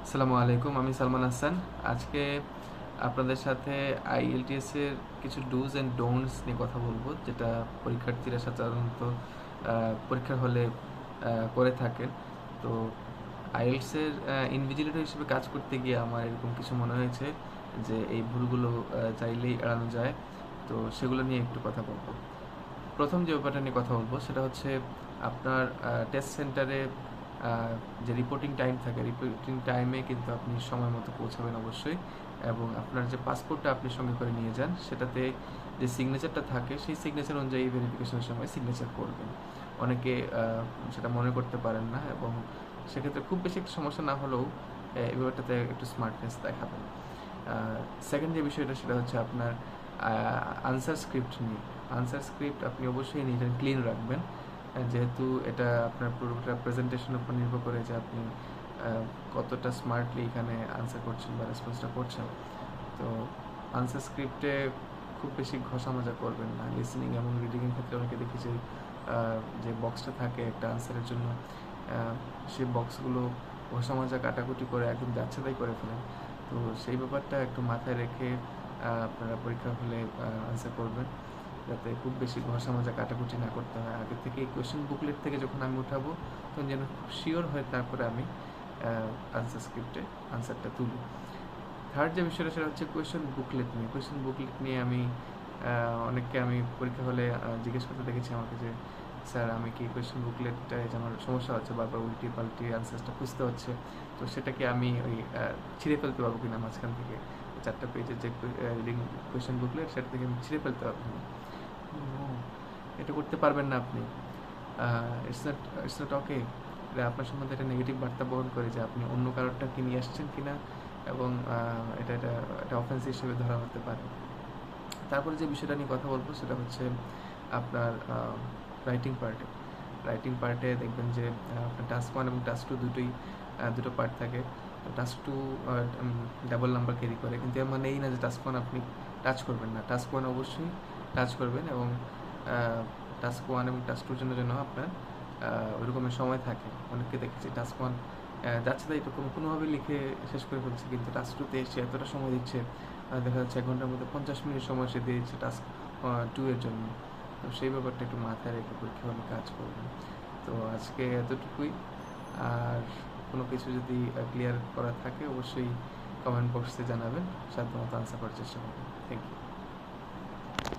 আসসালামু আলাইকুম, আমি সালমান হাসান। আজকে আপনাদের সাথে আইএলটিএস এর কিছু ডুজ অ্যান্ড ডোন্টস নিয়ে কথা বলবো, যেটা পরীক্ষার্থীরা সাধারণত পরীক্ষার হলে করে থাকেন। তো আইএলটিএস এর ইনভিজিলেটর হিসেবে কাজ করতে গিয়ে আমার এরকম কিছু মনে হয়েছে যে এই ভুলগুলো চাইলেই এড়ানো যায়। তো সেগুলো নিয়ে একটু কথা বলবো। প্রথম যে ব্যাপারটা নিয়ে কথা বলবো সেটা হচ্ছে আপনার টেস্ট সেন্টারে যে রিপোর্টিং টাইম থাকে, রিপোর্টিং টাইমে কিন্তু আপনি সময় মতো পৌঁছাবেন অবশ্যই। এবং আপনার যে পাসপোর্টটা আপনি সঙ্গে করে নিয়ে যান, সেটাতে যে সিগনেচারটা থাকে সেই সিগনেচার অনুযায়ী ভেরিফিকেশনের সময় সিগনেচার করবেন। অনেকে সেটা মনে করতে পারেন না, এবং সেক্ষেত্রে খুব বেশি একটা সমস্যা না হলেও এই ব্যাপারটাতে একটু স্মার্টনেস দেখাবেন। সেকেন্ড যে বিষয়টা সেটা হচ্ছে আপনার আনসার স্ক্রিপ্ট নিয়ে। আনসার স্ক্রিপ্ট আপনি অবশ্যই নিট অ্যান্ড ক্লিন রাখবেন, যেহেতু এটা আপনার পুরোটা প্রেজেন্টেশনের উপর নির্ভর করে যে আপনি কতটা স্মার্টলি এখানে আনসার করছেন বা রেসপন্সটা করছেন। তো আনসার স্ক্রিপ্টে খুব বেশি ঘষা মাজা করবেন না। লিসনিং এবং রিডিংয়ের ক্ষেত্রে অনেকে দেখেছি যে বক্সটা থাকে একটা আনসারের জন্য, সেই বক্সগুলো ঘষা মাজা কাটাকুটি করে একদম যাচ্ছে তাই করে ফেলেন। তো সেই ব্যাপারটা একটু মাথায় রেখে আপনারা পরীক্ষা হলে আনসার করবেন, যাতে খুব বেশি ঘষা মাজা কাটাকুটি না করতে হয়। আগে থেকে এই কোয়েশ্চেন বুকলেট থেকে যখন আমি উঠাবো, তখন যেন খুব শিওর হয়ে তারপরে আমি আনসার স্ক্রিপ্টে আনসারটা তুলি। থার্ড যে বিষয়টা সেটা হচ্ছে কোয়েশ্চেন বুকলেট নিয়ে। কোয়েশ্চেন বুকলেট নিয়ে আমি অনেককে আমি পরীক্ষা হলে জিজ্ঞেস করতে দেখেছি আমাকে যে, স্যার আমি কি কোয়েশ্চেন বুকলেটটায় যে আমার সমস্যা হচ্ছে, বারবার উল্টি পাল্টি আনসারটা খুঁজতে হচ্ছে, তো সেটাকে আমি ওই ছিঁড়ে ফেলতে পারবো কিনা মাঝখান থেকে? 4টা পেজের যে রিডিং কোয়েশ্চেন বুকলেট, সেটা থেকে আমি ছিঁড়ে ফেলতে পারবো কিনা? নো, এটা করতে পারবেন না আপনি। It's not okay. এটা আপনার সম্বন্ধে একটা নেগেটিভ বার্তা বহন করে যে আপনি অন্য কারোরটাকে নিয়ে আসছেন কিনা, এবং এটা এটা একটা অফেন্স হিসেবে ধরা হতে পারে। তারপরে যে বিষয়টা নিয়ে কথা বলবো সেটা হচ্ছে আপনার রাইটিং পার্টে। রাইটিং পার্টে দেখবেন যে আপনার টাস্ক 1 এবং টাস্ক 2 দুটো পার্ট থাকে। তো টাস্ক 2 ডাবল নাম্বার ক্যারি করে, কিন্তু এর মানে এই না যে টাস্ক 1 আপনি টাচ করবেন না। টাস্ক 1 অবশ্যই টাচ করবেন, এবং টাস্ক 1 এবং টাস্ক 2 জন্য আপনার ওই রকমের সময় থাকে। অনেককে দেখেছি টাস্ক 1 যাচ্ছে তাই তো কোনোভাবে লিখে শেষ করে ফেলছে, কিন্তু টাস্ক 2 তে এসে এতটা সময় দিচ্ছে, দেখা যাচ্ছে 1 ঘন্টার মধ্যে 50 মিনিট সময় সে দিয়ে দিচ্ছে টাস্ক 2 এর জন্য। তো সেই ব্যাপারটা একটু মাথায় রেখে পরীক্ষা হলে কাজ করবেন। তো আজকে এতটুকুই। আর কোনো কিছু যদি ক্লিয়ার করার থাকে অবশ্যই কমেন্ট বক্সে জানাবেন, সাধ্যমতো আনসার করার চেষ্টা করবেন। Thank you.